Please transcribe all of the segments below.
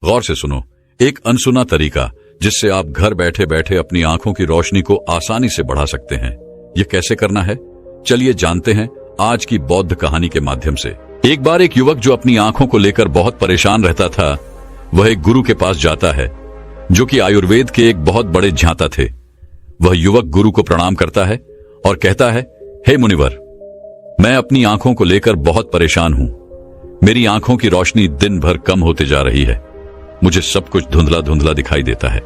गौर से सुनो, एक अनसुना तरीका जिससे आप घर बैठे बैठे अपनी आंखों की रोशनी को आसानी से बढ़ा सकते हैं। ये कैसे करना है, चलिए जानते हैं आज की बौद्ध कहानी के माध्यम से। एक बार एक युवक जो अपनी आंखों को लेकर बहुत परेशान रहता था, वह एक गुरु के पास जाता है जो कि आयुर्वेद के एक बहुत बड़े ज्ञाता थे। वह युवक गुरु को प्रणाम करता है और कहता है, हे मुनिवर, मैं अपनी आंखों को लेकर बहुत परेशान हूं। मेरी आंखों की रोशनी दिन भर कम होते जा रही है। मुझे सब कुछ धुंधला धुंधला दिखाई देता है।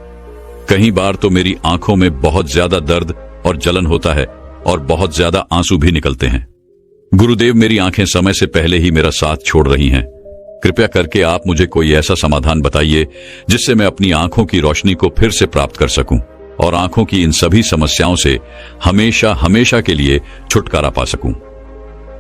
कई बार तो मेरी आंखों में बहुत ज्यादा दर्द और जलन होता है और बहुत ज्यादा आंसू भी निकलते हैं। गुरुदेव, मेरी आंखें समय से पहले ही मेरा साथ छोड़ रही हैं। कृपया करके आप मुझे कोई ऐसा समाधान बताइए जिससे मैं अपनी आंखों की रोशनी को फिर से प्राप्त कर सकूं और आंखों की इन सभी समस्याओं से हमेशा हमेशा के लिए छुटकारा पा सकूं।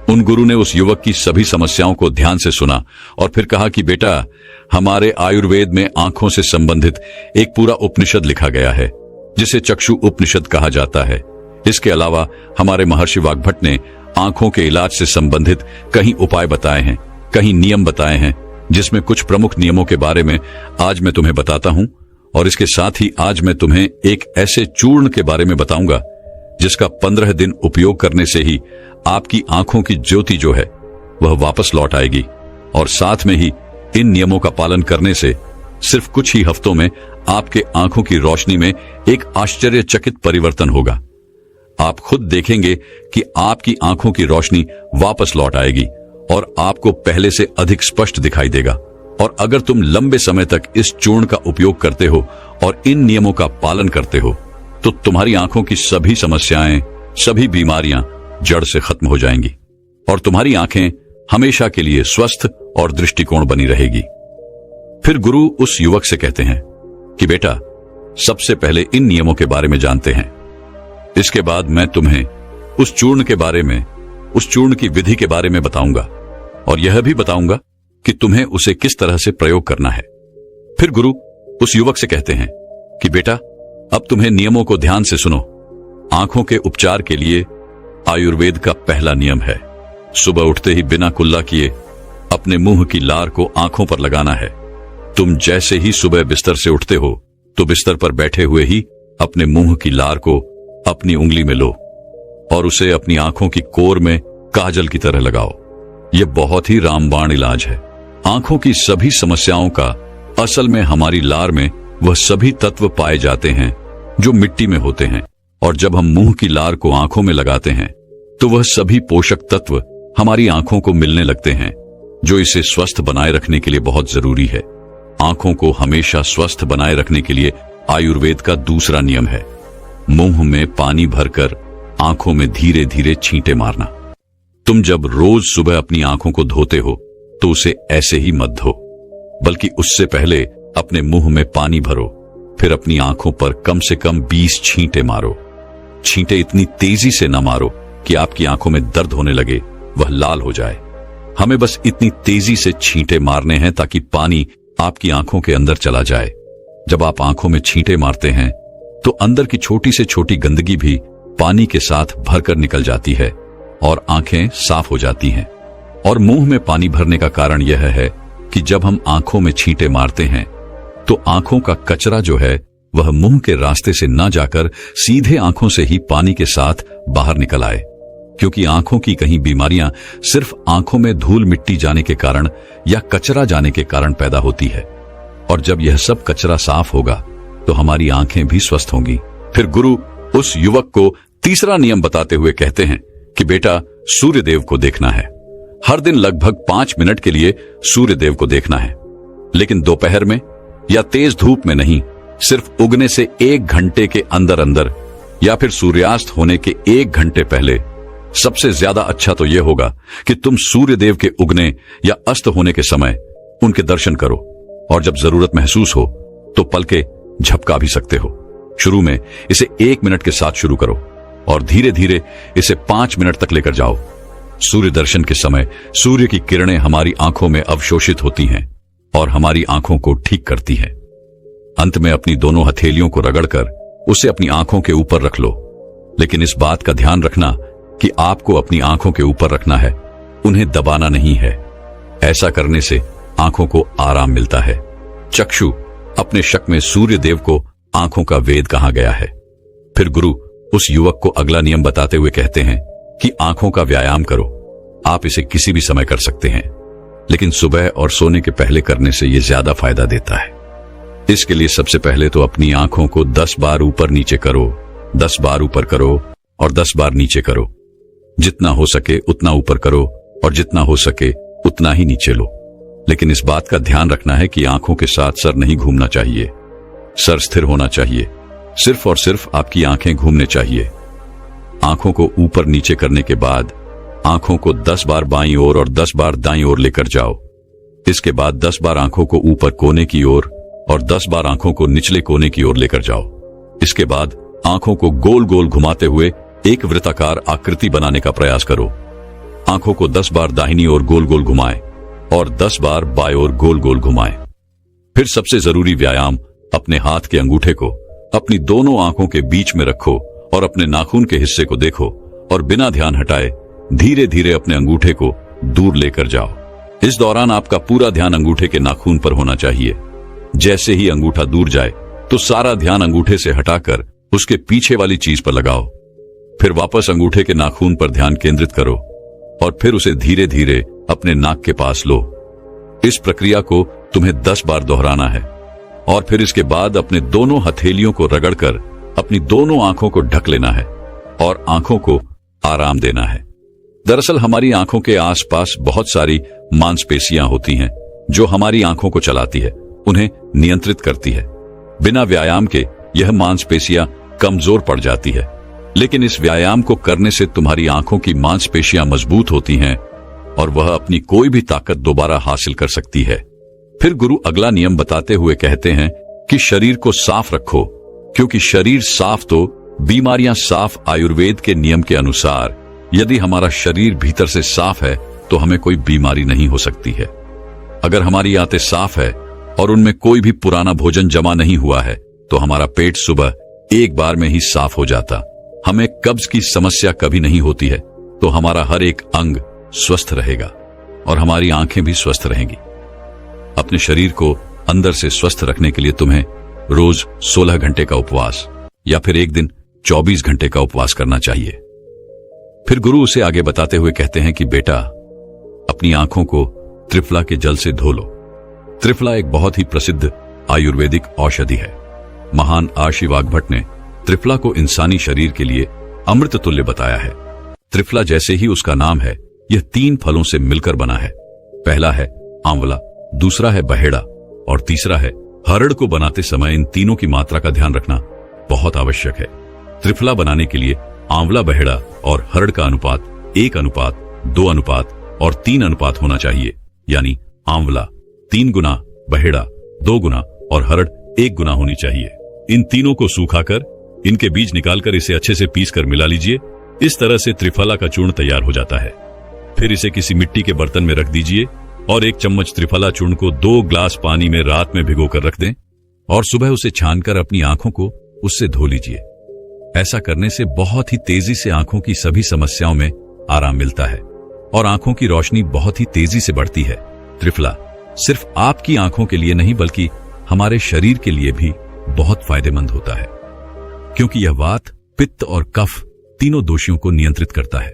उन गुरु ने उस युवक की सभी समस्याओं को ध्यान से सुना और फिर कहा कि बेटा, हमारे आयुर्वेद में आंखों से संबंधित एक पूरा उपनिषद लिखा गया है जिसे चक्षु उपनिषद कहा जाता है। इसके अलावा हमारे महर्षि वाग्भट ने आंखों के इलाज से संबंधित कई उपाय बताए हैं, कई नियम बताए हैं, जिसमें कुछ प्रमुख नियमों के बारे में आज मैं तुम्हें बताता हूं। और इसके साथ ही आज मैं तुम्हें एक ऐसे चूर्ण के बारे में बताऊंगा जिसका 15 दिन उपयोग करने से ही आपकी आंखों की ज्योति जो है वह वापस लौट आएगी। और साथ में ही इन नियमों का पालन करने से सिर्फ कुछ ही हफ्तों में आपके आंखों की रोशनी में एक आश्चर्यचकित परिवर्तन होगा। आप खुद देखेंगे कि आपकी आंखों की रोशनी वापस लौट आएगी और आपको पहले से अधिक स्पष्ट दिखाई देगा। और अगर तुम लंबे समय तक इस चूर्ण का उपयोग करते हो और इन नियमों का पालन करते हो तो तुम्हारी आंखों की सभी समस्याएं, सभी बीमारियां जड़ से खत्म हो जाएंगी और तुम्हारी आंखें हमेशा के लिए स्वस्थ और दृष्टिकोण बनी रहेगी। फिर गुरु उस युवक से कहते हैं कि बेटा, सबसे पहले इन नियमों के बारे में जानते हैं। इसके बाद मैं तुम्हें उस चूर्ण के बारे में, उस चूर्ण की विधि के बारे में बताऊंगा और यह भी बताऊंगा कि तुम्हें उसे किस तरह से प्रयोग करना है। फिर गुरु उस युवक से कहते हैं कि बेटा, अब तुम्हें नियमों को ध्यान से सुनो। आंखों के उपचार के लिए आयुर्वेद का पहला नियम है, सुबह उठते ही बिना कुल्ला किए अपने मुंह की लार को आंखों पर लगाना है। तुम जैसे ही सुबह बिस्तर से उठते हो तो बिस्तर पर बैठे हुए ही अपने मुंह की लार को अपनी उंगली में लो और उसे अपनी आंखों की कोर में काजल की तरह लगाओ। यह बहुत ही रामबाण इलाज है। आंखों की सभी समस्याओं का असल में हमारी लार में वह सभी तत्व पाए जाते हैं जो मिट्टी में होते हैं, और जब हम मुंह की लार को आंखों में लगाते हैं तो वह सभी पोषक तत्व हमारी आंखों को मिलने लगते हैं जो इसे स्वस्थ बनाए रखने के लिए बहुत जरूरी है। आंखों को हमेशा स्वस्थ बनाए रखने के लिए आयुर्वेद का दूसरा नियम है, मुंह में पानी भरकर आंखों में धीरे धीरे छींटे मारना। तुम जब रोज सुबह अपनी आंखों को धोते हो तो उसे ऐसे ही मत धो, बल्कि उससे पहले अपने मुंह में पानी भरो, फिर अपनी आंखों पर कम से कम 20 छींटे मारो। छींटे इतनी तेजी से न मारो कि आपकी आंखों में दर्द होने लगे, वह लाल हो जाए। हमें बस इतनी तेजी से छींटे मारने हैं ताकि पानी आपकी आंखों के अंदर चला जाए। जब आप आंखों में छींटे मारते हैं तो अंदर की छोटी से छोटी गंदगी भी पानी के साथ भरकर निकल जाती है और आंखें साफ हो जाती हैं। और मुंह में पानी भरने का कारण यह है कि जब हम आंखों में छींटे मारते हैं तो आंखों का कचरा जो है वह मुंह के रास्ते से न जाकर सीधे आंखों से ही पानी के साथ बाहर निकल आए, क्योंकि आंखों की कहीं बीमारियां सिर्फ आंखों में धूल मिट्टी जाने के कारण या कचरा जाने के कारण पैदा होती है। और जब यह सब कचरा साफ होगा तो हमारी आंखें भी स्वस्थ होंगी। फिर गुरु उस युवक को तीसरा नियम बताते हुए कहते हैं कि बेटा, सूर्यदेव को देखना है। हर दिन लगभग 5 मिनट के लिए सूर्यदेव को देखना है, लेकिन दोपहर में या तेज धूप में नहीं, सिर्फ उगने से 1 घंटे के अंदर अंदर या फिर सूर्यास्त होने के 1 घंटे पहले। सबसे ज्यादा अच्छा तो यह होगा कि तुम सूर्यदेव के उगने या अस्त होने के समय उनके दर्शन करो, और जब जरूरत महसूस हो तो पलके झपका भी सकते हो। शुरू में इसे 1 मिनट के साथ शुरू करो और धीरे धीरे इसे 5 मिनट तक लेकर जाओ। सूर्य दर्शन के समय सूर्य की किरणें हमारी आंखों में अवशोषित होती हैं और हमारी आंखों को ठीक करती हैं। अंत में अपनी दोनों हथेलियों को रगड़कर उसे अपनी आंखों के ऊपर रख लो, लेकिन इस बात का ध्यान रखना कि आपको अपनी आंखों के ऊपर रखना है, उन्हें दबाना नहीं है। ऐसा करने से आंखों को आराम मिलता है। चक्षु अपने शक में सूर्य देव को आंखों का वेद कहा गया है। फिर गुरु उस युवक को अगला नियम बताते हुए कहते हैं कि आंखों का व्यायाम करो। आप इसे किसी भी समय कर सकते हैं, लेकिन सुबह और सोने के पहले करने से यह ज्यादा फायदा देता है। इसके लिए सबसे पहले तो अपनी आंखों को 10 बार ऊपर नीचे करो, 10 बार ऊपर करो और 10 बार नीचे करो। जितना हो सके उतना ऊपर करो और जितना हो सके उतना ही नीचे लो। लेकिन इस बात का ध्यान रखना है कि आंखों के साथ सर नहीं घूमना चाहिए। सर स्थिर होना चाहिए। सिर्फ और सिर्फ आपकी आंखें घूमने चाहिए। आंखों को ऊपर नीचे करने के बाद आंखों को 10 बार बाईं ओर और 10 बार दाईं ओर लेकर जाओ। इसके बाद 10 बार आंखों को ऊपर कोने की ओर और 10 बार आंखों को निचले कोने की ओर लेकर जाओ। इसके बाद आंखों को गोल गोल घुमाते हुए एक वृत्ताकार आकृति बनाने का प्रयास करो। आंखों को 10 बार दाहिनी ओर गोल गोल घुमाएं और 10 बार बाएं ओर गोल गोल घुमाएं। फिर सबसे जरूरी व्यायाम, अपने हाथ के अंगूठे को अपनी दोनों आंखों के बीच में रखो और अपने नाखून के हिस्से को देखो और बिना ध्यान हटाए धीरे धीरे अपने अंगूठे को दूर लेकर जाओ। इस दौरान आपका पूरा ध्यान अंगूठे के नाखून पर होना चाहिए। जैसे ही अंगूठा दूर जाए तो सारा ध्यान अंगूठे से हटाकर उसके पीछे वाली चीज पर लगाओ। फिर वापस अंगूठे के नाखून पर ध्यान केंद्रित करो और फिर उसे धीरे धीरे अपने नाक के पास लो। इस प्रक्रिया को तुम्हें 10 बार दोहराना है और फिर इसके बाद अपने दोनों हथेलियों को रगड़कर अपनी दोनों आंखों को ढक लेना है और आंखों को आराम देना है। दरअसल हमारी आंखों के आसपास बहुत सारी मांसपेशियां होती हैं जो हमारी आंखों को चलाती है, उन्हें नियंत्रित करती है। बिना व्यायाम के यह मांसपेशियां कमजोर पड़ जाती है, लेकिन इस व्यायाम को करने से तुम्हारी आंखों की मांसपेशियां मजबूत होती हैं और वह अपनी कोई भी ताकत दोबारा हासिल कर सकती है। फिर गुरु अगला नियम बताते हुए कहते हैं कि शरीर को साफ रखो, क्योंकि शरीर साफ तो बीमारियां साफ। आयुर्वेद के नियम के अनुसार यदि हमारा शरीर भीतर से साफ है तो हमें कोई बीमारी नहीं हो सकती है। अगर हमारी आंतें साफ है और उनमें कोई भी पुराना भोजन जमा नहीं हुआ है तो हमारा पेट सुबह एक बार में ही साफ हो जाता। हमें कब्ज की समस्या कभी नहीं होती है, तो हमारा हर एक अंग स्वस्थ रहेगा और हमारी आंखें भी स्वस्थ रहेंगी। अपने शरीर को अंदर से स्वस्थ रखने के लिए तुम्हें रोज 16 घंटे का उपवास या फिर एक दिन 24 घंटे का उपवास करना चाहिए। फिर गुरु उसे आगे बताते हुए कहते हैं कि बेटा, अपनी आंखों को त्रिफला के जल से धो लो। त्रिफला एक बहुत ही प्रसिद्ध आयुर्वेदिक औषधि है। महान आशी वाग्भट ने त्रिफला को इंसानी शरीर के लिए अमृत तुल्य बताया है। त्रिफला जैसे ही उसका नाम है, यह 3 फलों से मिलकर बना है। पहला है आंवला, दूसरा है बहेड़ा और तीसरा है हरड़। को बनाते समय इन तीनों की मात्रा का ध्यान रखना बहुत आवश्यक है। त्रिफला बनाने के लिए आंवला, बहेड़ा और हरड़ का अनुपात 1:2 और 3 होना चाहिए, यानी आंवला 3 गुना, बहेड़ा 2 गुना और हरड़ 1 गुना होनी चाहिए। इन तीनों को सूखाकर इनके बीज निकालकर इसे अच्छे से पीसकर मिला लीजिए। इस तरह से त्रिफला का चूर्ण तैयार हो जाता है। फिर इसे किसी मिट्टी के बर्तन में रख दीजिए और 1 चम्मच त्रिफला चूर्ण को 2 ग्लास पानी में रात में भिगोकर रख दें और सुबह उसे छानकर अपनी आंखों को उससे धो लीजिए। ऐसा करने से बहुत ही तेजी से आंखों की सभी समस्याओं में आराम मिलता है और आंखों की रोशनी बहुत ही तेजी से बढ़ती है। त्रिफला सिर्फ आपकी आंखों के लिए नहीं बल्कि हमारे शरीर के लिए भी बहुत फायदेमंद होता है, क्योंकि यह वात, पित्त और कफ तीनों दोषियों को नियंत्रित करता है।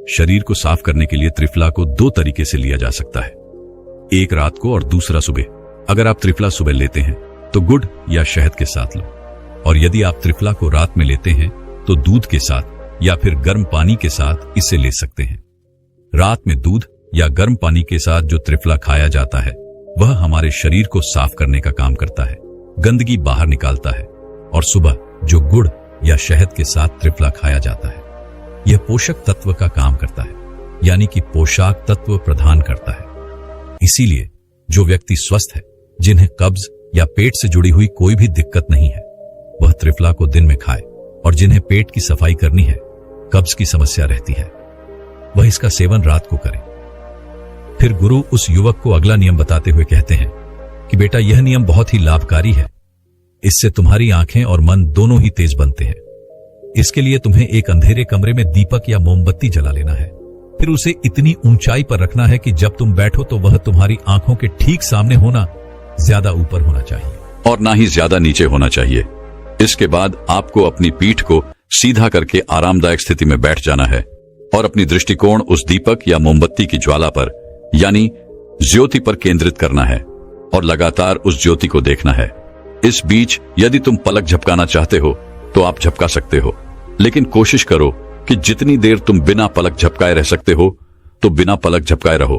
शरीर को साफ करने के लिए त्रिफला को 2 तरीके से लिया जा सकता है, एक रात को और दूसरा सुबह। अगर आप त्रिफला सुबह लेते हैं तो गुड़ या शहद के साथ लो, और यदि आप त्रिफला को रात में लेते हैं तो दूध के साथ या फिर गर्म पानी के साथ इसे ले सकते हैं। रात में दूध या गर्म पानी के साथ जो त्रिफला खाया जाता है वह हमारे शरीर को साफ करने का काम करता है, गंदगी बाहर निकालता है। और सुबह जो गुड़ या शहद के साथ त्रिफला खाया जाता है यह पोषक तत्व का काम करता है, यानी कि पोषक तत्व प्रदान करता है। इसीलिए जो व्यक्ति स्वस्थ है, जिन्हें कब्ज या पेट से जुड़ी हुई कोई भी दिक्कत नहीं है, वह त्रिफला को दिन में खाए, और जिन्हें पेट की सफाई करनी है, कब्ज की समस्या रहती है, वह इसका सेवन रात को करें। फिर गुरु उस युवक को अगला नियम बताते हुए कहते हैं कि बेटा, यह नियम बहुत ही लाभकारी है। इससे तुम्हारी आंखें और मन दोनों ही तेज बनते हैं। इसके लिए तुम्हें एक अंधेरे कमरे में दीपक या मोमबत्ती जला लेना है। फिर उसे इतनी ऊंचाई पर रखना है कि जब तुम बैठो तो वह तुम्हारी आंखों के ठीक सामने होना। ज्यादा ऊपर होना चाहिए और ना ही ज्यादा नीचे होना चाहिए। इसके बाद आपको अपनी पीठ को सीधा करके आरामदायक स्थिति में बैठ जाना है और अपनी दृष्टिकोण उस दीपक या मोमबत्ती की ज्वाला पर यानी ज्योति पर केंद्रित करना है और लगातार उस ज्योति को देखना है। इस बीच यदि तुम पलक झपकाना चाहते हो तो आप झपका सकते हो, लेकिन कोशिश करो कि जितनी देर तुम बिना पलक झपकाए रह सकते हो तो बिना पलक झपकाए रहो।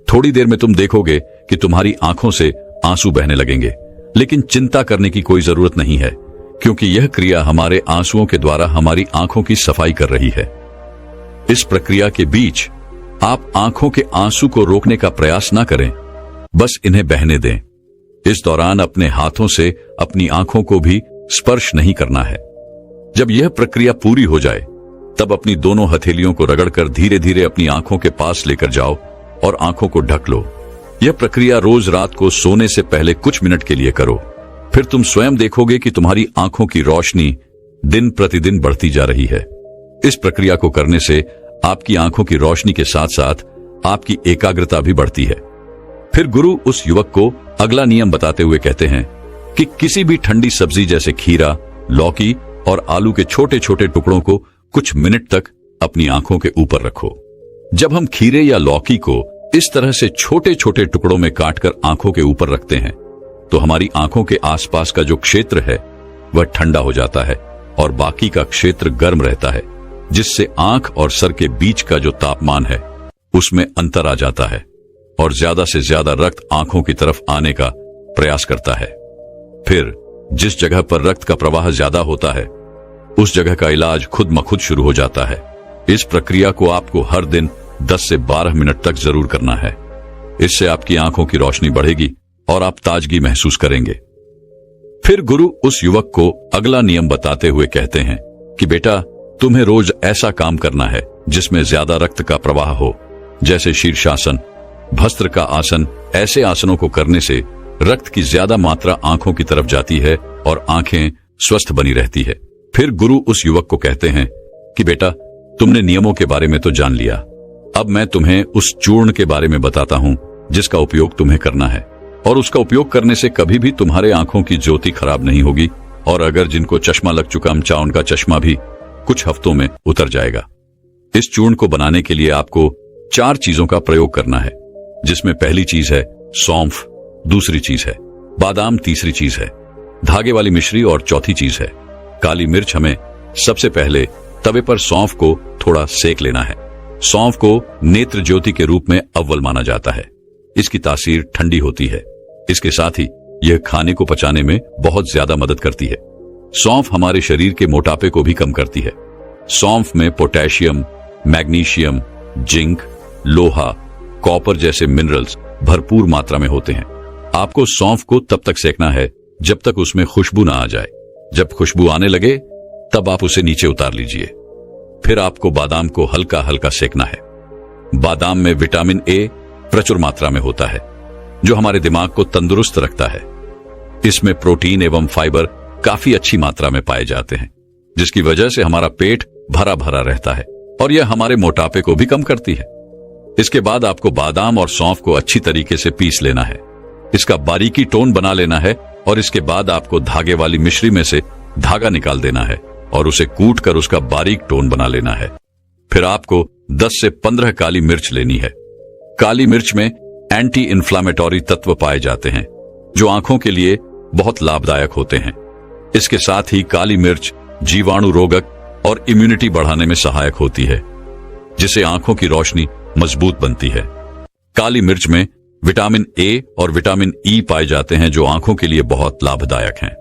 थोड़ी देर में तुम देखोगे कि तुम्हारी आंखों से आंसू बहने लगेंगे, लेकिन चिंता करने की कोई जरूरत नहीं है, क्योंकि यह क्रिया हमारे आंसुओं के द्वारा हमारी आंखों की सफाई कर रही है। इस प्रक्रिया के बीच आप आंखों के आंसू को रोकने का प्रयास ना करें, बस इन्हें बहने दें। इस दौरान अपने हाथों से अपनी आंखों को भी स्पर्श नहीं करना है। जब यह प्रक्रिया पूरी हो जाए तब अपनी दोनों हथेलियों को रगड़कर धीरे धीरे अपनी आंखों के पास लेकर जाओ और आंखों को ढक लो। यह प्रक्रिया रोज रात को सोने से पहले कुछ मिनट के लिए करो। फिर तुम स्वयं देखोगे कि तुम्हारी आंखों की रोशनी दिन प्रतिदिन बढ़ती जा रही है। इस प्रक्रिया को करने से आपकी आंखों की रोशनी के साथ साथ आपकी एकाग्रता भी बढ़ती है। फिर गुरु उस युवक को अगला नियम बताते हुए कहते हैं कि किसी भी ठंडी सब्जी जैसे खीरा, लौकी और आलू के छोटे छोटे टुकड़ों को कुछ मिनट तक अपनी आंखों के ऊपर रखो। जब हम खीरे या लौकी को इस तरह से छोटे छोटे टुकड़ों में काटकर आंखों के ऊपर रखते हैं तो हमारी आंखों के आसपास का जो क्षेत्र है वह ठंडा हो जाता है और बाकी का क्षेत्र गर्म रहता है, जिससे आंख और सर के बीच का जो तापमान है उसमें अंतर आ जाता है और ज्यादा से ज्यादा रक्त आंखों की तरफ आने का प्रयास करता है। फिर जिस जगह पर रक्त का प्रवाह ज्यादा होता है उस जगह का इलाज खुद ब खुद शुरू हो जाता है। इस प्रक्रिया को आपको हर दिन 10 से 12 मिनट तक जरूर करना है। इससे आपकी आंखों की रोशनी बढ़ेगी और आप ताजगी महसूस करेंगे। फिर गुरु उस युवक को अगला नियम बताते हुए कहते हैं कि बेटा, तुम्हें रोज ऐसा काम करना है जिसमें ज्यादा रक्त का प्रवाह हो, जैसे शीर्षासन, भस्त्र का आसन। ऐसे आसनों को करने से रक्त की ज्यादा मात्रा आंखों की तरफ जाती है और आंखें स्वस्थ बनी रहती है। फिर गुरु उस युवक को कहते हैं कि बेटा, तुमने नियमों के बारे में तो जान लिया, अब मैं तुम्हें उस चूर्ण के बारे में बताता हूं जिसका उपयोग तुम्हें करना है, और उसका उपयोग करने से कभी भी तुम्हारे आंखों की ज्योति खराब नहीं होगी, और अगर जिनको चश्मा लग चुका चाहे उनका चश्मा भी कुछ हफ्तों में उतर जाएगा। इस चूर्ण को बनाने के लिए आपको 4 चीजों का प्रयोग करना है, जिसमें पहली चीज है सौंफ, दूसरी चीज है बादाम, तीसरी चीज है धागे वाली मिश्री और चौथी चीज है काली मिर्च। हमें सबसे पहले तवे पर सौंफ को थोड़ा सेक लेना है। सौंफ को नेत्र ज्योति के रूप में अव्वल माना जाता है। इसकी तासीर ठंडी होती है। इसके साथ ही यह खाने को पचाने में बहुत ज्यादा मदद करती है। सौंफ हमारे शरीर के मोटापे को भी कम करती है। सौंफ में पोटेशियम, मैग्नीशियम, जिंक, लोहा, कॉपर जैसे मिनरल्स भरपूर मात्रा में होते हैं। आपको सौंफ को तब तक सेकना है जब तक उसमें खुशबू ना आ जाए। जब खुशबू आने लगे तब आप उसे नीचे उतार लीजिए। फिर आपको बादाम को हल्का हल्का सेकना है। बादाम में विटामिन ए प्रचुर मात्रा में होता है, जो हमारे दिमाग को तंदुरुस्त रखता है। इसमें प्रोटीन एवं फाइबर काफी अच्छी मात्रा में पाए जाते हैं, जिसकी वजह से हमारा पेट भरा भरा रहता है और यह हमारे मोटापे को भी कम करती है। इसके बाद आपको बादाम और सौंफ को अच्छी तरीके से पीस लेना है। इसका बारीकी टोन बना लेना है और इसके बाद आपको धागे वाली मिश्री में से धागा निकाल देना है और उसे कूट कर उसका बारीक टोन बना लेना है। फिर आपको 10 से 15 काली मिर्च लेनी है। काली मिर्च में एंटी इन्फ्लामेटरी तत्व पाए जाते हैं, जो आंखों के लिए बहुत लाभदायक होते हैं। इसके साथ ही काली मिर्च जीवाणु रोधक और इम्यूनिटी बढ़ाने में सहायक होती है, जिससे आंखों की रोशनी मजबूत बनती है। काली मिर्च में विटामिन ए और विटामिन ई पाए जाते हैं, जो आंखों के लिए बहुत लाभदायक हैं।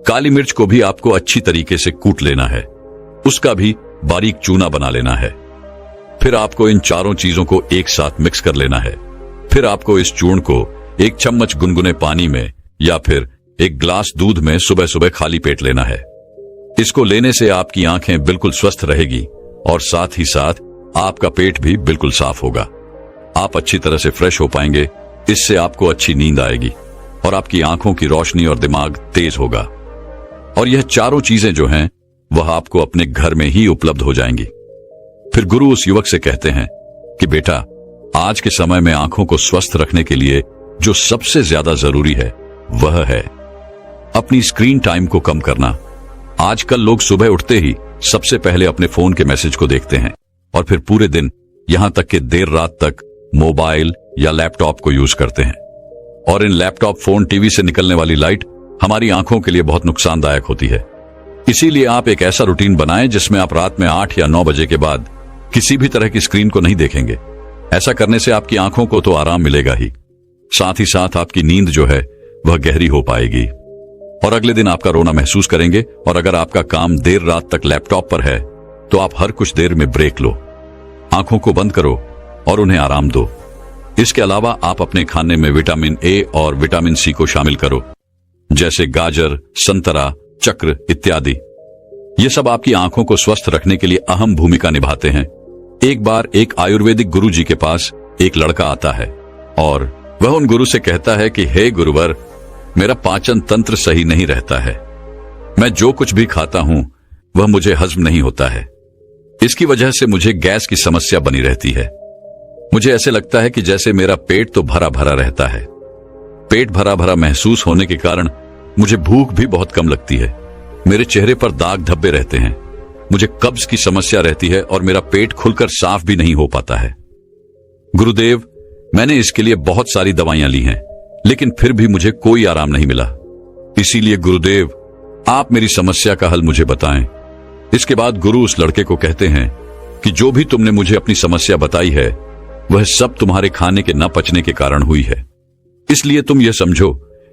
काली मिर्च को भी आपको अच्छी तरीके से कूट लेना है, उसका भी बारीक चूना बना लेना है। फिर आपको इन चारों चीजों को एक साथ मिक्स कर लेना है। फिर आपको इस चूर्ण को 1 चम्मच गुनगुने पानी में या फिर 1 गिलास दूध में सुबह सुबह खाली पेट लेना है। इसको लेने से आपकी आंखें बिल्कुल स्वस्थ रहेगी और साथ ही साथ आपका पेट भी बिल्कुल साफ होगा। आप अच्छी तरह से फ्रेश हो पाएंगे। इससे आपको अच्छी नींद आएगी और आपकी आंखों की रोशनी और दिमाग तेज होगा। और यह चारों चीजें जो हैं वह आपको अपने घर में ही उपलब्ध हो जाएंगी। फिर गुरु उस युवक से कहते हैं कि बेटा, आज के समय में आंखों को स्वस्थ रखने के लिए जो सबसे ज्यादा जरूरी है वह है अपनी स्क्रीन टाइम को कम करना। आजकल लोग सुबह उठते ही सबसे पहले अपने फोन के मैसेज को देखते हैं और फिर पूरे दिन यहां तक कि देर रात तक मोबाइल या लैपटॉप को यूज करते हैं। और इन लैपटॉप, फोन, टीवी से निकलने वाली लाइट हमारी आंखों के लिए बहुत नुकसानदायक होती है। इसीलिए आप एक ऐसा रूटीन बनाएं जिसमें आप रात में 8 या 9 बजे के बाद किसी भी तरह की स्क्रीन को नहीं देखेंगे। ऐसा करने से आपकी आंखों को तो आराम मिलेगा ही, साथ ही साथ आपकी नींद जो है वह गहरी हो पाएगी और अगले दिन आपका रोना महसूस करेंगे। और अगर आपका काम देर रात तक लैपटॉप पर है तो आप हर कुछ देर में ब्रेक लो, आंखों को बंद करो और उन्हें आराम दो। इसके अलावा आप अपने खाने में विटामिन ए और विटामिन सी को शामिल करो, जैसे गाजर, संतरा, चक्र इत्यादि। ये सब आपकी आंखों को स्वस्थ रखने के लिए अहम भूमिका निभाते हैं। एक बार एक आयुर्वेदिक गुरु जी के पास एक लड़का आता है और वह उन गुरु से कहता है कि हे गुरुवर, मेरा पाचन तंत्र सही नहीं रहता है। मैं जो कुछ भी खाता हूं वह मुझे हजम नहीं होता है। इसकी वजह से मुझे गैस की समस्या बनी रहती है। मुझे ऐसे लगता है कि जैसे मेरा पेट तो भरा भरा रहता है। पेट भरा भरा महसूस होने के कारण मुझे भूख भी बहुत कम लगती है। मेरे चेहरे पर दाग धब्बे रहते हैं। मुझे कब्ज की समस्या रहती है और मेरा पेट खुलकर साफ भी नहीं हो पाता है। गुरुदेव, मैंने इसके लिए बहुत सारी दवाइयां ली हैं, लेकिन फिर भी मुझे कोई आराम नहीं मिला। इसीलिए गुरुदेव, आप मेरी समस्या का हल मुझे बताएं। इसके बाद गुरु उस लड़के को कहते हैं कि जो भी तुमने मुझे अपनी समस्या बताई है वह सब तुम्हारे खाने के न पचने के कारण हुई है। इसलिए तुम यह समझो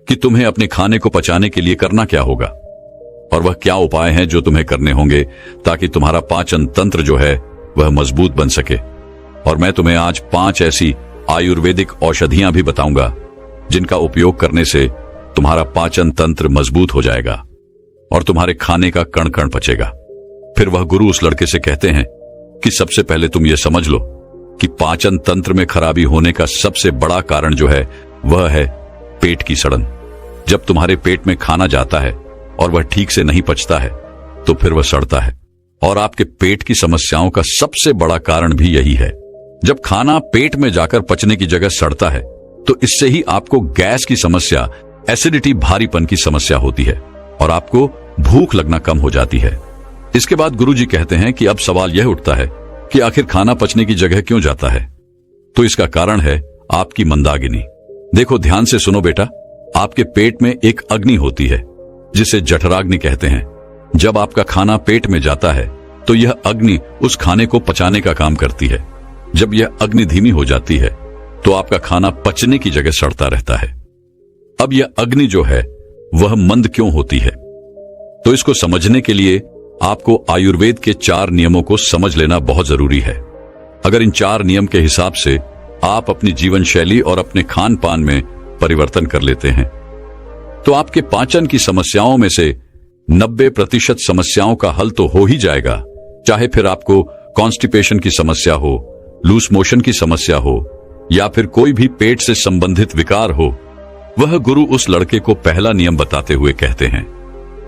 कि तुम्हें अपने खाने को पचाने के लिए करना क्या होगा और वह क्या उपाय हैं जो तुम्हें करने होंगे ताकि तुम्हारा पाचन तंत्र जो है वह मजबूत बन सके। और मैं तुम्हें आज 5 ऐसी आयुर्वेदिक औषधियां भी बताऊंगा जिनका उपयोग करने से तुम्हारा पाचन तंत्र मजबूत हो जाएगा और तुम्हारे खाने का कण कण पचेगा। फिर वह गुरु उस लड़के से कहते हैं कि सबसे पहले तुम यह समझ लो कि पाचन तंत्र में खराबी होने का सबसे बड़ा कारण जो है वह है पेट की सड़न। जब तुम्हारे पेट में खाना जाता है और वह ठीक से नहीं पचता है तो फिर वह सड़ता है और आपके पेट की समस्याओं का सबसे बड़ा कारण भी यही है। जब खाना पेट में जाकर पचने की जगह सड़ता है तो इससे ही आपको गैस की समस्या, एसिडिटी, भारीपन की समस्या होती है और आपको भूख लगना कम हो जाती है। इसके बाद गुरुजी कहते हैं कि अब सवाल यह उठता है कि आखिर खाना पचने की जगह क्यों जाता है। तो इसका कारण है आपकी मंदाग्नि। देखो, ध्यान से सुनो बेटा, आपके पेट में एक अग्नि होती है जिसे जठराग्नि कहते हैं। जब आपका खाना पेट में जाता है तो यह अग्नि उस खाने को पचाने का काम करती है। जब यह अग्नि धीमी हो जाती है तो आपका खाना पचने की जगह सड़ता रहता है। अब यह अग्नि जो है वह मंद क्यों होती है, तो इसको समझने के लिए आपको आयुर्वेद के 4 नियमों को समझ लेना बहुत जरूरी है। अगर इन 4 नियम के हिसाब से आप अपनी जीवन शैली और अपने खान पान में परिवर्तन कर लेते हैं तो आपके पाचन की समस्याओं में से 90% समस्याओं का हल तो हो ही जाएगा। चाहे फिर आपको कॉन्स्टिपेशन की समस्या हो, लूज मोशन की समस्या हो या फिर कोई भी पेट से संबंधित विकार हो। वह गुरु उस लड़के को पहला नियम बताते हुए कहते हैं,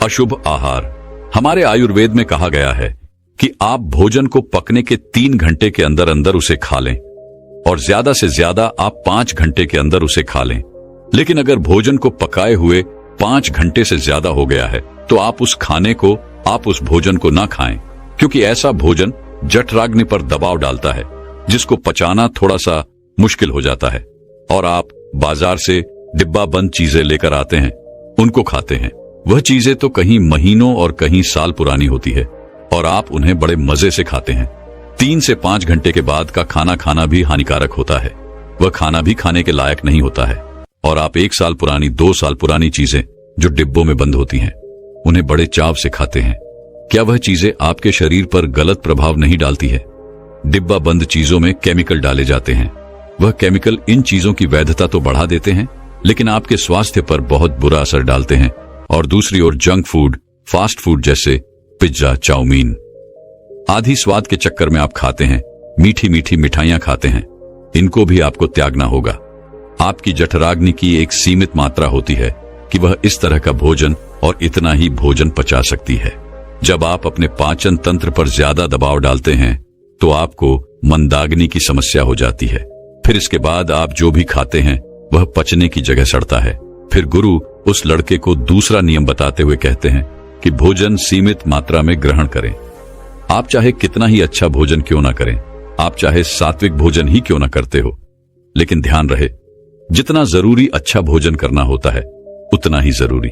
अशुभ आहार। हमारे आयुर्वेद में कहा गया है कि आप भोजन को पकने के 3 घंटे के अंदर अंदर उसे खा लें और ज्यादा से ज्यादा आप 5 घंटे के अंदर उसे खा लें। लेकिन अगर भोजन को पकाए हुए 5 घंटे से ज्यादा हो गया है तो आप उस भोजन को ना खाएं, क्योंकि ऐसा भोजन जठराग्नि पर दबाव डालता है जिसको पचाना थोड़ा सा मुश्किल हो जाता है और आप बाजार से डिब्बा बंद चीजें लेकर आते हैं, उनको खाते हैं। वह चीजें तो कहीं महीनों और कहीं साल पुरानी होती है और आप उन्हें बड़े मजे से खाते हैं। 3 से 5 घंटे के बाद का खाना खाना भी हानिकारक होता है। वह खाना भी खाने के लायक नहीं होता है और आप 1 साल पुरानी, 2 साल पुरानी चीजें जो डिब्बों में बंद होती हैं उन्हें बड़े चाव से खाते हैं। क्या वह चीजें आपके शरीर पर गलत प्रभाव नहीं डालती है? डिब्बा बंद चीजों में केमिकल डाले जाते हैं। वह केमिकल इन चीजों की वैधता तो बढ़ा देते हैं लेकिन आपके स्वास्थ्य पर बहुत बुरा असर डालते हैं। और दूसरी ओर जंक फूड, फास्ट फूड जैसे पिज्जा, चाउमीन आदि स्वाद के चक्कर में आप खाते हैं, मीठी मीठी मिठाइयां खाते हैं। इनको भी आपको त्यागना होगा। आपकी जठराग्नि की एक सीमित मात्रा होती है कि वह इस तरह का भोजन और इतना ही भोजन पचा सकती है। जब आप अपने पाचन तंत्र पर ज्यादा दबाव डालते हैं तो आपको मंदाग्नि की समस्या हो जाती है। फिर इसके बाद आप जो भी खाते हैं वह पचने की जगह सड़ता है। फिर गुरु उस लड़के को दूसरा नियम बताते हुए कहते हैं कि भोजन सीमित मात्रा में ग्रहण करें। आप चाहे कितना ही अच्छा भोजन क्यों ना करें, आप चाहे सात्विक भोजन ही क्यों ना करते हो, लेकिन ध्यान रहे, जितना जरूरी अच्छा भोजन करना होता है उतना ही जरूरी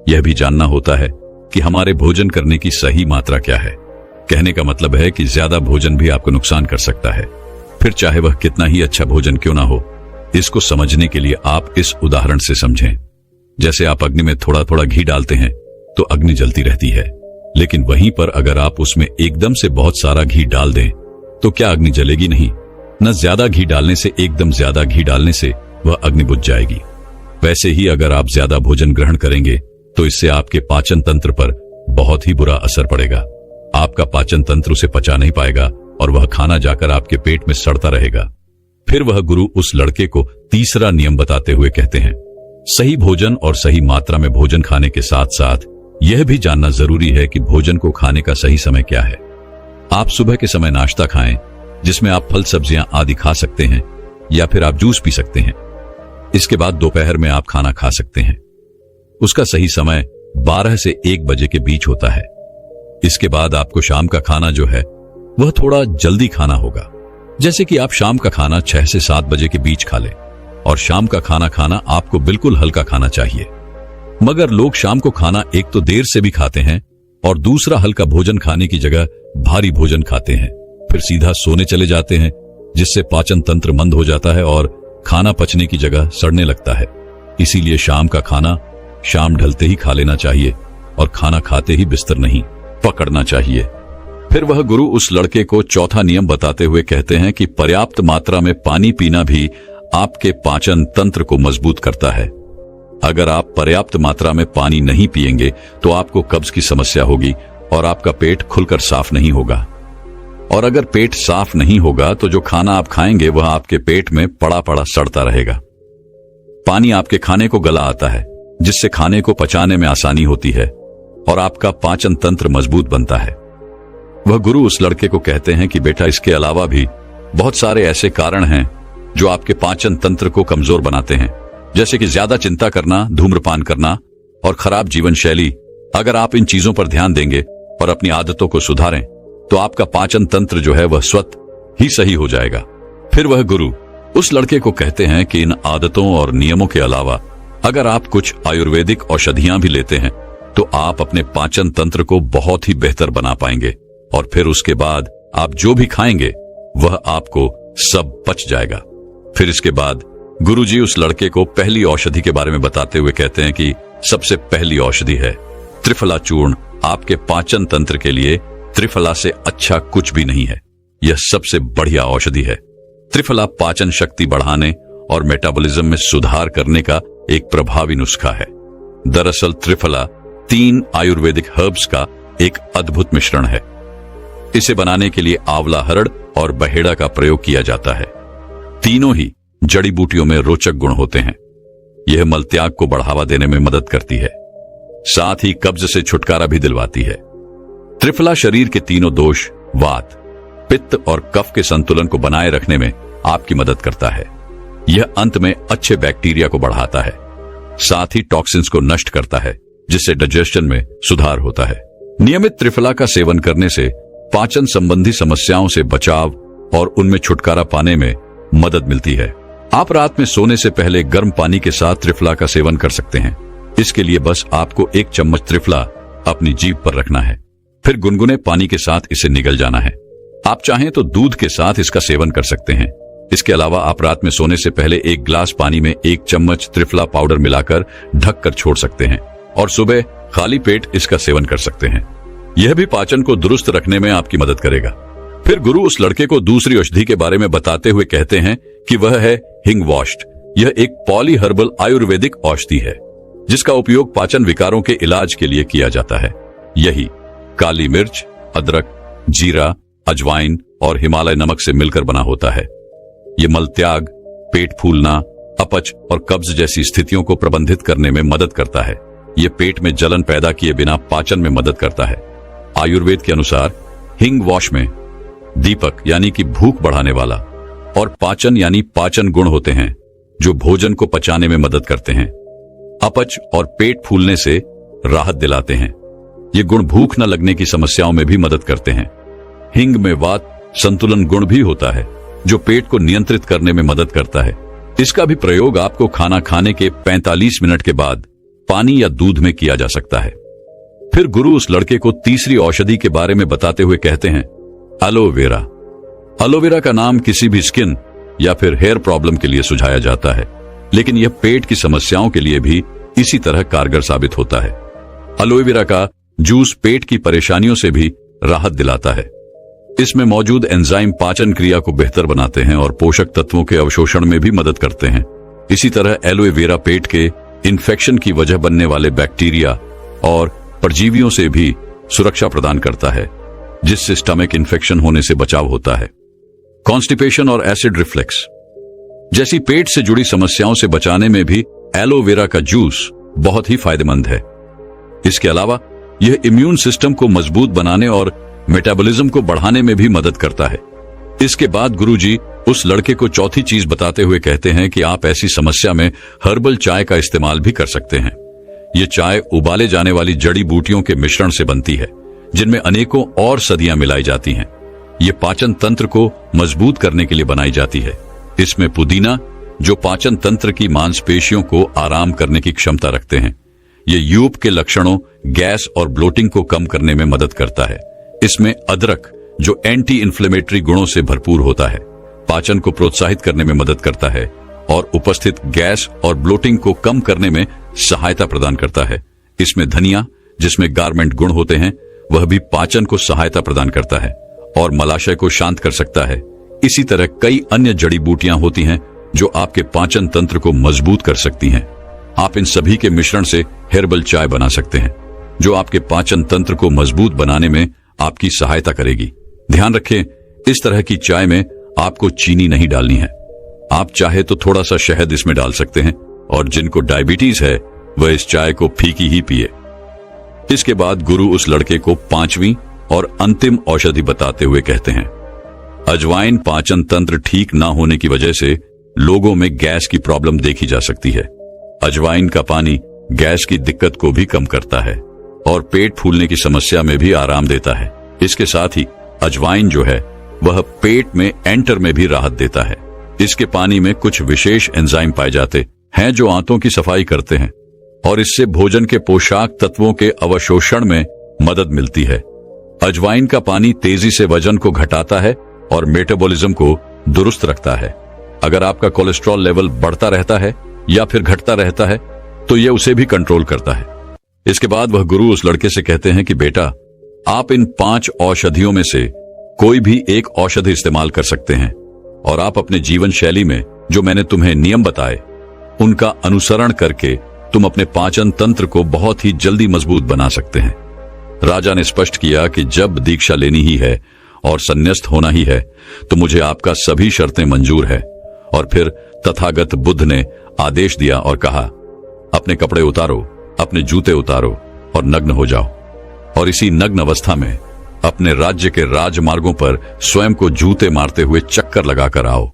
यह भी जानना होता है कि हमारे भोजन करने की सही मात्रा क्या है। कहने का मतलब है कि ज्यादा भोजन भी आपको नुकसान कर सकता है, फिर चाहे वह कितना ही अच्छा भोजन क्यों ना हो। इसको समझने के लिए आप इस उदाहरण से समझें। जैसे आप अग्नि में थोड़ा थोड़ा घी डालते हैं तो अग्नि जलती रहती है, लेकिन वहीं पर अगर आप उसमें एकदम से बहुत सारा घी डाल दें तो क्या अग्नि जलेगी? नहीं। न ज्यादा घी डालने से, एकदम ज्यादा घी डालने से वह अग्नि बुझ जाएगी। वैसे ही अगर आप ज्यादा भोजन ग्रहण करेंगे तो इससे आपके पाचन तंत्र पर बहुत ही बुरा असर पड़ेगा। आपका पाचन तंत्र उसे पचा नहीं पाएगा और वह खाना जाकर आपके पेट में सड़ता रहेगा। फिर वह गुरु उस लड़के को तीसरा नियम बताते हुए कहते हैं, सही भोजन और सही मात्रा में भोजन खाने के साथ साथ यह भी जानना जरूरी है कि भोजन को खाने का सही समय क्या है। आप सुबह के समय नाश्ता खाएं, जिसमें आप फल सब्जियां आदि खा सकते हैं, या फिर आप जूस पी सकते हैं। इसके बाद दोपहर में आप खाना खा सकते हैं। उसका सही समय 12 से 1 बजे के बीच होता है। इसके बाद आपको शाम का खाना जो है वह थोड़ा जल्दी खाना होगा, जैसे कि आप शाम का खाना 6 से 7 बजे के बीच खा लें। और शाम का खाना आपको बिल्कुल हल्का खाना चाहिए। मगर लोग शाम को खाना एक तो देर से भी खाते हैं और दूसरा हल्का भोजन खाने की जगह भारी भोजन खाते हैं, फिर सीधा सोने चले जाते हैं, जिससे पाचन तंत्र मंद हो जाता है और खाना पचने की जगह सड़ने लगता है। इसीलिए शाम का खाना शाम ढलते ही खा लेना चाहिए और खाना खाते ही बिस्तर नहीं पकड़ना चाहिए। फिर वह गुरु उस लड़के को चौथा नियम बताते हुए कहते हैं कि पर्याप्त मात्रा में पानी पीना भी आपके पाचन तंत्र को मजबूत करता है। अगर आप पर्याप्त मात्रा में पानी नहीं पिएंगे तो आपको कब्ज की समस्या होगी और आपका पेट खुलकर साफ नहीं होगा। और अगर पेट साफ नहीं होगा तो जो खाना आप खाएंगे वह आपके पेट में पड़ा पड़ा सड़ता रहेगा। पानी आपके खाने को गला आता है, जिससे खाने को पचाने में आसानी होती है और आपका पाचन तंत्र मजबूत बनता है। वह गुरु उस लड़के को कहते हैं कि बेटा, इसके अलावा भी बहुत सारे ऐसे कारण हैं जो आपके पाचन तंत्र को कमजोर बनाते हैं, जैसे कि ज्यादा चिंता करना, धूम्रपान करना और खराब जीवन शैली। अगर आप इन चीजों पर ध्यान देंगे और अपनी आदतों को सुधारें तो आपका पाचन तंत्र जो है वह स्वतः ही सही हो जाएगा। फिर वह गुरु उस लड़के को कहते हैं कि इन आदतों और नियमों के अलावा अगर आप कुछ आयुर्वेदिक औषधियां भी लेते हैं तो आप अपने पाचन तंत्र को बहुत ही बेहतर बना पाएंगे और फिर उसके बाद आप जो भी खाएंगे वह आपको सब पच जाएगा। फिर इसके बाद गुरुजी उस लड़के को पहली औषधि के बारे में बताते हुए कहते हैं कि सबसे पहली औषधि है त्रिफला चूर्ण। आपके पाचन तंत्र के लिए त्रिफला से अच्छा कुछ भी नहीं है। यह सबसे बढ़िया औषधि है। त्रिफला पाचन शक्ति बढ़ाने और मेटाबॉलिज्म में सुधार करने का एक प्रभावी नुस्खा है। दरअसल त्रिफला 3 आयुर्वेदिक हर्ब्स का एक अद्भुत मिश्रण है। इसे बनाने के लिए आंवला, हरड़ और बहेड़ा का प्रयोग किया जाता है। तीनों ही जड़ी बूटियों में रोचक गुण होते हैं। यह मलत्याग को बढ़ावा देने में मदद करती है, साथ ही कब्ज से छुटकारा भी दिलवाती है। त्रिफला शरीर के तीनों दोष, वात, पित्त और कफ के संतुलन को बनाए रखने में आपकी मदद करता है। यह अंत में अच्छे बैक्टीरिया को बढ़ाता है, साथ ही टॉक्सिन्स को नष्ट करता है, जिससे डाइजेशन में सुधार होता है। नियमित त्रिफला का सेवन करने से पाचन संबंधी समस्याओं से बचाव और उनमें छुटकारा पाने में मदद मिलती है। आप रात में सोने से पहले गर्म पानी के साथ त्रिफला का सेवन कर सकते हैं। इसके लिए बस आपको 1 चम्मच त्रिफला अपनी जीभ पर रखना है, फिर गुनगुने पानी के साथ इसे निगल जाना है। आप चाहें तो दूध के साथ इसका सेवन कर सकते हैं। इसके अलावा आप रात में सोने से पहले 1 गिलास पानी में 1 चम्मच त्रिफला पाउडर मिलाकर ढककर छोड़ सकते हैं और सुबह खाली पेट इसका सेवन कर सकते हैं। यह भी पाचन को दुरुस्त रखने में आपकी मदद करेगा। फिर गुरु उस लड़के को दूसरी औषधि के बारे में बताते हुए कहते हैं कि वह है हिंग वॉश्ड। यह एक पॉली हर्बल आयुर्वेदिक औषधि है जिसका उपयोग पाचन विकारों के इलाज के लिए किया जाता है। यही काली मिर्च, अदरक, जीरा, अजवाइन और हिमालय नमक से मिलकर बना होता है। यह मलत्याग, पेट फूलना, अपच और कब्ज जैसी स्थितियों को प्रबंधित करने में मदद करता है। यह पेट में जलन पैदा किए बिना पाचन में मदद करता है। आयुर्वेद के अनुसार हिंग वॉश में दीपक यानी कि भूख बढ़ाने वाला और पाचन यानी पाचन गुण होते हैं। जो भोजन को पचाने में मदद करते हैं। अपच और पेट फूलने से राहत दिलाते हैं। ये गुण भूख न लगने की समस्याओं में भी मदद करते हैं। हिंग में वात संतुलन गुण भी होता है, जो पेट को नियंत्रित करने में मदद करता है। इसका भी प्रयोग आपको खाना खाने के 45 मिनट के बाद पानी या दूध में किया जा सकता है। फिर गुरु उस लड़के को तीसरी औषधि के बारे में बताते हुए कहते हैं, एलोवेरा। एलोवेरा का नाम किसी भी स्किन या फिर हेयर प्रॉब्लम के लिए सुझाया जाता है, लेकिन यह पेट की समस्याओं के लिए भी इसी तरह कारगर साबित होता है। एलोवेरा का जूस पेट की परेशानियों से भी राहत दिलाता है। इसमें मौजूद एंजाइम पाचन क्रिया को बेहतर बनाते हैं और पोषक तत्वों के अवशोषण में भी मदद करते हैं। इसी तरह एलोवेरा पेट के इन्फेक्शन की वजह बनने वाले बैक्टीरिया और परजीवियों से भी सुरक्षा प्रदान करता है, जिससे स्टमक इन्फेक्शन होने से बचाव होता है। कॉन्स्टिपेशन और एसिड रिफ्लेक्स जैसी पेट से जुड़ी समस्याओं से बचाने में भी एलोवेरा का जूस बहुत ही फायदेमंद है। इसके अलावा यह इम्यून सिस्टम को मजबूत बनाने और मेटाबॉलिज्म को बढ़ाने में भी मदद करता है। इसके बाद गुरुजी उस लड़के को चौथी चीज बताते हुए कहते हैं कि आप ऐसी समस्या में हर्बल चाय का इस्तेमाल भी कर सकते हैं। ये चाय उबाले जाने वाली जड़ी बूटियों के मिश्रण से बनती है, जिनमें अनेकों और सदियां मिलाई जाती हैं। ये पाचन तंत्र को मजबूत करने के लिए बनाई जाती है। इसमें पुदीना, जो पाचन तंत्र की मांसपेशियों को आराम करने की क्षमता रखते हैं, ये यूप के लक्षणों, गैस और ब्लोटिंग को कम करने में मदद करता है। इसमें अदरक, जो एंटी इन्फ्लेमेटरी गुणों से भरपूर होता है, पाचन को प्रोत्साहित करने में मदद करता है और उपस्थित गैस और ब्लोटिंग को कम करने में सहायता प्रदान करता है। इसमें धनिया, जिसमें गारमेंट गुण होते हैं, वह भी पाचन को सहायता प्रदान करता है और मलाशय को शांत कर सकता है। इसी तरह कई अन्य जड़ी बूटियां होती हैं जो आपके पाचन तंत्र को मजबूत कर सकती हैं। आप इन सभी के मिश्रण से हर्बल चाय बना सकते हैं, जो आपके पाचन तंत्र को मजबूत बनाने में आपकी सहायता करेगी। ध्यान रखें, इस तरह की चाय में आपको चीनी नहीं डालनी है। आप चाहे तो थोड़ा सा शहद इसमें डाल सकते हैं, और जिनको डायबिटीज है वह इस चाय को फीकी ही पिए। इसके बाद गुरु उस लड़के को पांचवी और अंतिम औषधि बताते हुए कहते हैं, अजवाइन पाचन तंत्र ठीक ना होने की वजह से लोगों में गैस की प्रॉब्लम देखी जा सकती है। अजवाइन का पानी गैस की दिक्कत को भी कम करता है और पेट फूलने की समस्या में भी आराम देता है। इसके साथ ही अजवाइन जो है वह पेट में एंटर में भी राहत देता है। इसके पानी में कुछ विशेष एंजाइम पाए जाते हैं जो आंतों की सफाई करते हैं और इससे भोजन के पोषक तत्वों के अवशोषण में मदद मिलती है। अजवाइन का पानी तेजी से वजन को घटाता है और मेटाबॉलिज्म को दुरुस्त रखता है। अगर आपका कोलेस्ट्रॉल लेवल बढ़ता रहता है या फिर घटता रहता है तो यह उसे भी कंट्रोल करता है। इसके बाद वह गुरु उस लड़के से कहते हैं कि बेटा, आप इन 5 औषधियों में से कोई भी एक औषधि इस्तेमाल कर सकते हैं और आप अपने जीवन शैली में जो मैंने तुम्हें नियम बताए उनका अनुसरण करके तुम अपने पाचन तंत्र को बहुत ही जल्दी मजबूत बना सकते हैं। राजा ने स्पष्ट किया कि जब दीक्षा लेनी ही है और संन्यास्त होना ही है तो मुझे आपका सभी शर्तें मंजूर है। और फिर तथागत बुद्ध ने आदेश दिया और कहा, अपने कपड़े उतारो, अपने जूते उतारो और नग्न हो जाओ, और इसी नग्न अवस्था में अपने राज्य के राजमार्गों पर स्वयं को जूते मारते हुए चक्कर लगाकर आओ।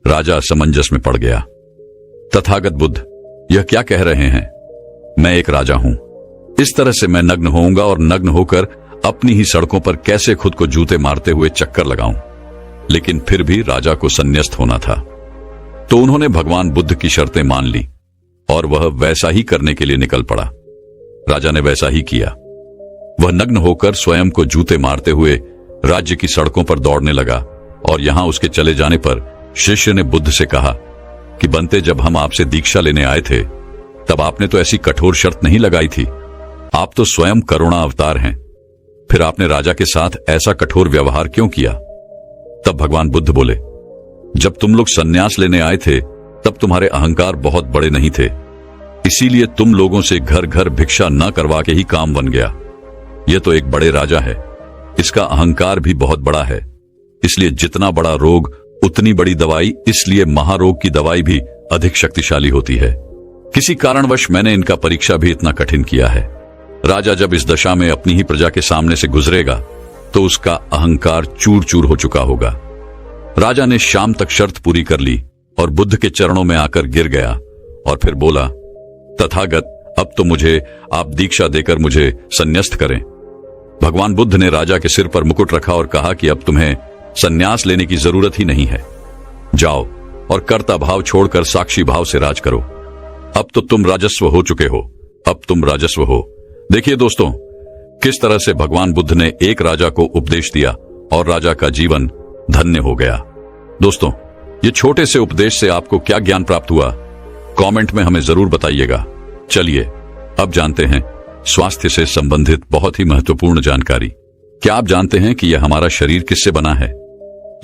राजा असमंजस में पड़ गया। तथागत बुद्ध यह क्या कह रहे हैं? मैं एक राजा हूं, इस तरह से मैं नग्न होऊंगा और नग्न होकर अपनी ही सड़कों पर कैसे खुद को जूते मारते हुए चक्कर लगाऊं? लेकिन फिर भी राजा को संन्यास्त होना था, तो उन्होंने भगवान बुद्ध की शर्तें मान ली और वह वैसा ही करने के लिए निकल पड़ा। राजा ने वैसा ही किया। वह नग्न होकर स्वयं को जूते मारते हुए राज्य की सड़कों पर दौड़ने लगा और यहां उसके चले जाने पर शिष्य ने बुद्ध से कहा कि बनते, जब हम आपसे दीक्षा लेने आए थे तब आपने तो ऐसी कठोर शर्त नहीं लगाई थी। आप तो स्वयं करुणा अवतार हैं, फिर आपने राजा के साथ ऐसा कठोर व्यवहार क्यों किया? तब भगवान बुद्ध बोले, जब तुम लोग संन्यास लेने आए थे तब तुम्हारे अहंकार बहुत बड़े नहीं थे, इसीलिए तुम लोगों से घर घर भिक्षा न करवा के ही काम बन गया। यह तो एक बड़े राजा है, इसका अहंकार भी बहुत बड़ा है, इसलिए जितना बड़ा रोग उतनी बड़ी दवाई, इसलिए महारोग की दवाई भी अधिक शक्तिशाली होती है। किसी कारणवश मैंने इनका परीक्षा भी इतना कठिन किया है। राजा जब इस दशा में अपनी ही प्रजा के सामने से गुजरेगा तो उसका अहंकार चूर चूर हो चुका होगा। राजा ने शाम तक शर्त पूरी कर ली और बुद्ध के चरणों में आकर गिर गया और फिर बोला, तथागत, अब तो मुझे आप दीक्षा देकर मुझे संन्यास्त करें। भगवान बुद्ध ने राजा के सिर पर मुकुट रखा और कहा कि अब तुम्हें संन्यास लेने की जरूरत ही नहीं है। जाओ और कर्ता भाव छोड़कर साक्षी भाव से राज करो। अब तो तुम राजस्व हो चुके हो, अब तुम राजस्व हो। देखिए दोस्तों, किस तरह से भगवान बुद्ध ने एक राजा को उपदेश दिया और राजा का जीवन धन्य हो गया। दोस्तों, ये छोटे से उपदेश से आपको क्या ज्ञान प्राप्त हुआ, कमेंट में हमें जरूर बताइएगा। चलिए अब जानते हैं स्वास्थ्य से संबंधित बहुत ही महत्वपूर्ण जानकारी। क्या आप जानते हैं कि यह हमारा शरीर किससे बना है?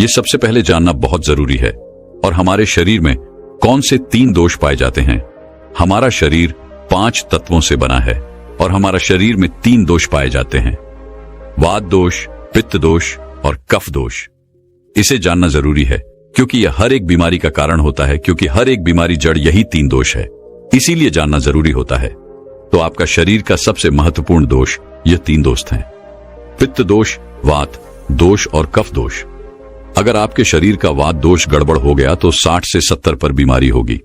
ये सबसे पहले जानना बहुत जरूरी है। और हमारे शरीर में कौन से 3 दोष पाए जाते हैं? हमारा शरीर 5 तत्वों से बना है और हमारा शरीर में 3 दोष पाए जाते हैं, वात दोष, पित्त दोष और कफ दोष। इसे जानना जरूरी है क्योंकि यह हर एक बीमारी का कारण होता है, क्योंकि हर एक बीमारी जड़ यही 3 दोष है। इसीलिए जानना जरूरी होता है। तो आपका शरीर का सबसे महत्वपूर्ण दोष ये 3 दोष हैं, पित्त दोष, वात दोष और कफ दोष। अगर आपके शरीर का वात दोष गड़बड़ हो गया तो 60 से 70 पर बीमारी होगी।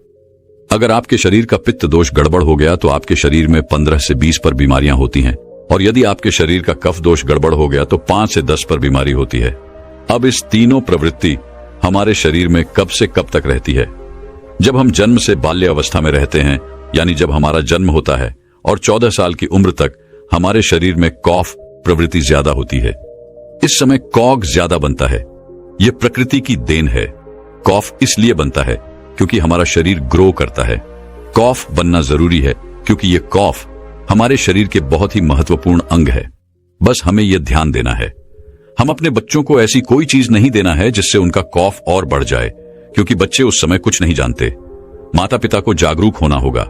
अगर आपके शरीर का पित्त दोष गड़बड़ हो गया तो आपके शरीर में 15 से 20 पर बीमारियां होती हैं। और यदि आपके शरीर का कफ दोष गड़बड़ हो गया तो 5 से 10 पर बीमारी होती है। अब इस तीनों प्रवृत्ति हमारे शरीर में कब से कब तक रहती है? जब हम जन्म से बाल्य अवस्था में रहते हैं, यानी जब हमारा जन्म होता है और 14 साल की उम्र तक हमारे शरीर में कॉफ प्रवृत्ति ज्यादा होती है। इस समय कॉग ज्यादा बनता है। यह प्रकृति की देन है। कॉफ इसलिए बनता है क्योंकि हमारा शरीर ग्रो करता है। कॉफ बनना जरूरी है क्योंकि यह कॉफ हमारे शरीर के बहुत ही महत्वपूर्ण अंग है। बस हमें यह ध्यान देना है। हम अपने बच्चों को ऐसी कोई चीज नहीं देना है जिससे उनका कॉफ और बढ़ जाए, क्योंकि बच्चे उस समय कुछ नहीं जानते। माता पिता को जागरूक होना होगा।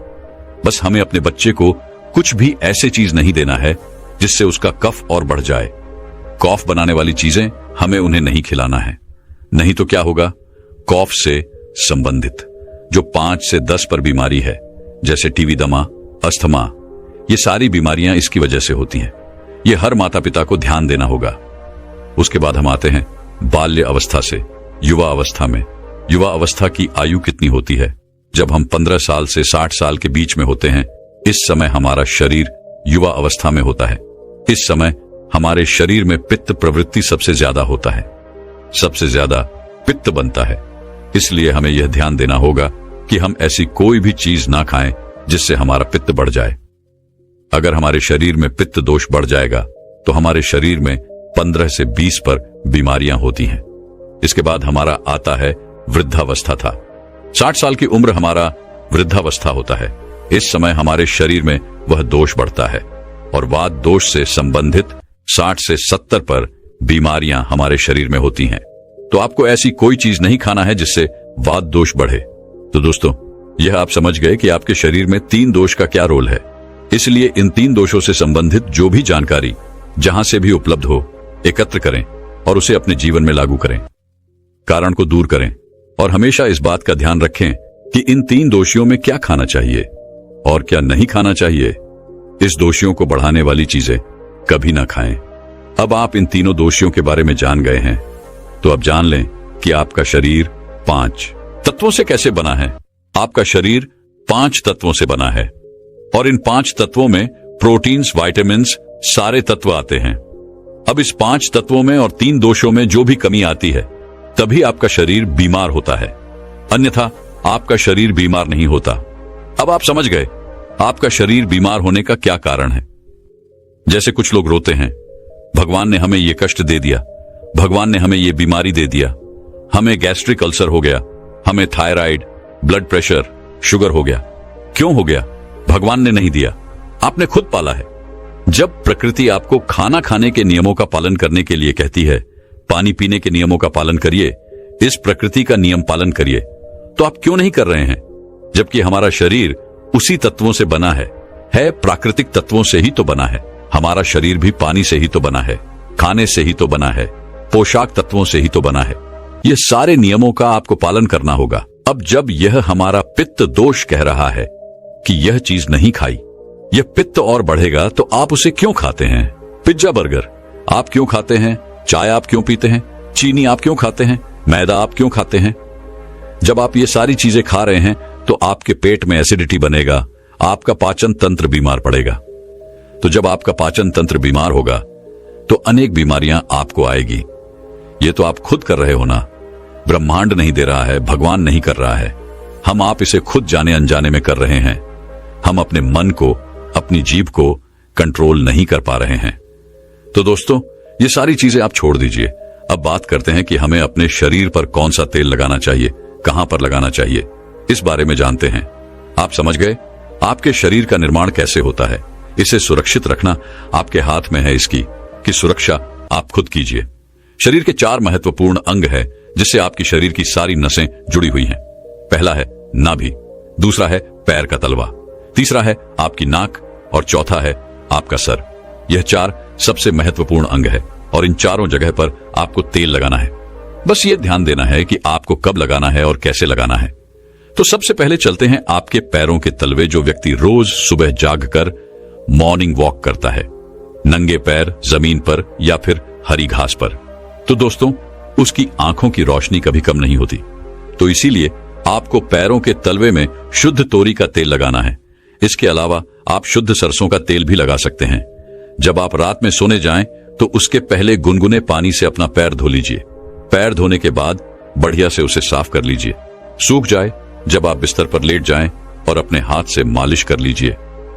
बस हमें अपने बच्चे को कुछ भी ऐसे चीज नहीं देना है जिससे उसका कफ और बढ़ जाए। कॉफ बनाने वाली चीजें हमें उन्हें नहीं खिलाना है। नहीं तो क्या होगा? कॉफ से संबंधित जो 5 से 10 पर बीमारी है, जैसे टीबी, दमा, अस्थमा, ये सारी बीमारियां इसकी वजह से होती हैं। ये हर माता पिता को ध्यान देना होगा। उसके बाद हम आते हैं बाल्य अवस्था से युवा अवस्था में। युवा अवस्था की आयु कितनी होती है? जब हम 15 साल से 60 साल के बीच में होते हैं, इस समय हमारा शरीर युवा अवस्था में होता है। इस समय हमारे शरीर में पित्त प्रवृत्ति सबसे ज्यादा होता है, सबसे ज्यादा पित्त बनता है। इसलिए हमें यह ध्यान देना होगा कि हम ऐसी कोई भी चीज ना खाएं जिससे हमारा पित्त बढ़ जाए। अगर हमारे शरीर में पित्त दोष बढ़ जाएगा तो हमारे शरीर में 15 से 20 पर बीमारियां होती हैं। इसके बाद हमारा आता है वृद्धावस्था था। 60 साल की उम्र हमारा वृद्धावस्था होता है। इस समय हमारे शरीर में वह दोष बढ़ता है और वात दोष से संबंधित 60 से 70 पर बीमारियां हमारे शरीर में होती हैं। तो आपको ऐसी कोई चीज नहीं खाना है जिससे वात दोष बढ़े। तो दोस्तों, यह आप समझ गए कि आपके शरीर में 3 दोष का क्या रोल है। इसलिए इन 3 दोषों से संबंधित जो भी जानकारी जहां से भी उपलब्ध हो, एकत्र करें और उसे अपने जीवन में लागू करें, कारण को दूर करें। और हमेशा इस बात का ध्यान रखें कि इन 3 दोषियों में क्या खाना चाहिए और क्या नहीं खाना चाहिए। इस दोषियों को बढ़ाने वाली चीजें कभी ना खाएं। अब आप इन तीनों दोषियों के बारे में जान गए हैं, तो अब जान लें कि आपका शरीर 5 तत्वों से कैसे बना है। आपका शरीर 5 तत्वों से बना है और इन 5 तत्वों में प्रोटीन्स, विटामिन्स, सारे तत्व आते हैं। अब इस 5 तत्वों में और 3 दोषों में जो भी कमी आती है, तभी आपका शरीर बीमार होता है। अन्यथा आपका शरीर बीमार नहीं होता। अब आप समझ गए आपका शरीर बीमार होने का क्या कारण है। जैसे कुछ लोग रोते हैं, भगवान ने हमें ये कष्ट दे दिया, भगवान ने हमें ये बीमारी दे दिया, हमें गैस्ट्रिक अल्सर हो गया, हमें थायराइड, ब्लड प्रेशर, शुगर हो गया। क्यों हो गया? भगवान ने नहीं दिया, आपने खुद पाला है। जब प्रकृति आपको खाना खाने के नियमों का पालन करने के लिए कहती है, पानी पीने के नियमों का पालन करिए, इस प्रकृति का नियम पालन करिए, तो आप क्यों नहीं कर रहे हैं? जबकि हमारा शरीर उसी तत्वों से बना है प्राकृतिक तत्वों से ही तो बना है। हमारा शरीर भी पानी से ही तो बना है, खाने से ही तो बना है, पोशाक तत्वों से ही तो बना है। ये सारे नियमों का आपको पालन करना होगा। अब जब यह हमारा पित्त दोष कह रहा है कि यह चीज नहीं खाई, यह पित्त और बढ़ेगा, तो आप उसे क्यों खाते हैं? पिज्जा, बर्गर आप क्यों खाते हैं? चाय आप क्यों पीते हैं? चीनी आप क्यों खाते हैं? मैदा आप क्यों खाते हैं? जब आप ये सारी चीजें खा रहे हैं तो आपके पेट में एसिडिटी बनेगा, आपका पाचन तंत्र बीमार पड़ेगा। तो जब आपका पाचन तंत्र बीमार होगा तो अनेक बीमारियां आपको आएगी। ये तो आप खुद कर रहे हो ना, ब्रह्मांड नहीं दे रहा है, भगवान नहीं कर रहा है, हम आप इसे खुद जाने अनजाने में कर रहे हैं। हम अपने मन को, अपनी जीभ को कंट्रोल नहीं कर पा रहे हैं। तो दोस्तों, ये सारी चीजें आप छोड़ दीजिए। अब बात करते हैं कि हमें अपने शरीर पर कौन सा तेल लगाना चाहिए, कहां पर लगाना चाहिए, इस बारे में जानते हैं। आप समझ गए आपके शरीर का निर्माण कैसे होता है। इसे सुरक्षित रखना आपके हाथ में है, इसकी कि सुरक्षा आप खुद कीजिए। शरीर के 4 महत्वपूर्ण अंग है जिससे आपकी शरीर की सारी नसें जुड़ी हुई हैं। पहला है नाभि, दूसरा है पैर का तलवा, तीसरा है आपकी नाक और चौथा है आपका सर। यह 4 सबसे महत्वपूर्ण अंग है और इन चारों जगह पर आपको तेल लगाना है। बस ये ध्यान देना है कि आपको कब लगाना है और कैसे लगाना है। तो सबसे पहले चलते हैं आपके पैरों के तलवे। जो व्यक्ति रोज सुबह जागकर मॉर्निंग वॉक करता है, नंगे पैर जमीन पर या फिर हरी घास पर, तो दोस्तों उसकी आंखों की रोशनी कभी कम नहीं होती। तो इसीलिए आपको पैरों के तलवे में शुद्ध तोरी का तेल लगाना है। इसके अलावा आप शुद्ध सरसों का तेल भी लगा सकते हैं। जब आप रात में सोने जाएं तो उसके पहले गुनगुने पानी से अपना पैर धो लीजिए। पैर धोने के बाद बढ़िया से उसे साफ कर लीजिए, सूख जाए। जब आप बिस्तर पर लेट जाएं और अपने हाथ से मालिश कर लीजिए।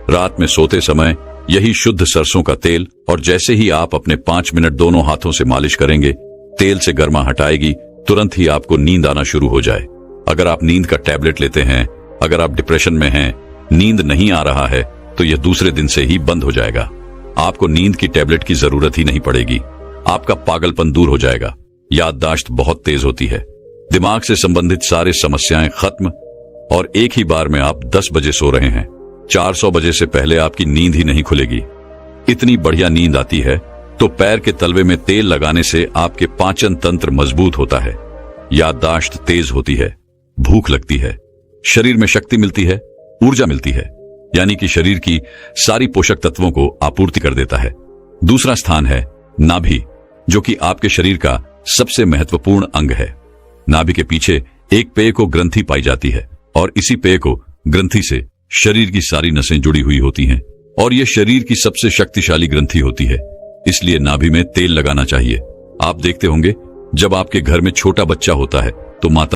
रात में सोते समय यही शुद्ध सरसों का तेल, और जैसे ही आप अपने 5 मिनट दोनों हाथों से मालिश करेंगे, तेल से गर्मा हटाएगी, तुरंत ही आपको नींद आना शुरू हो जाए। अगर आप नींद का टैबलेट लेते हैं, अगर आप डिप्रेशन में हैं, नींद नहीं आ रहा है, तो यह दूसरे दिन से ही बंद हो जाएगा। आपको नींद की टैबलेट की जरूरत ही नहीं पड़ेगी। आपका पागलपन दूर हो जाएगा। याददाश्त बहुत तेज होती है, दिमाग से संबंधित सारे समस्याएं खत्म, और एक ही बार में आप 10 बजे सो रहे हैं, 400 बजे से पहले आपकी नींद ही नहीं खुलेगी। इतनी बढ़िया नींद आती है। तो पैर के तलवे में तेल लगाने से आपके पाचन तंत्र मजबूत होता है, याददाश्त तेज होती है, भूख लगती है, शरीर में शक्ति मिलती है, ऊर्जा मिलती है, यानी कि शरीर की सारी पोषक तत्वों को आपूर्ति कर देता है। दूसरा स्थान है नाभि, जो कि आपके शरीर का सबसे महत्वपूर्ण अंग है। नाभि के पीछे एक पेय को ग्रंथि पाई जाती है, और इसी पेय को ग्रंथि से शरीर की सारी नसें जुड़ी हुई होती हैं, और यह शरीर की सबसे शक्तिशाली ग्रंथि होती है। इसलिए नाभि में तेल लगाना चाहिए। आप देखते होंगे जब आपके घर में छोटा बच्चा होता है तो माता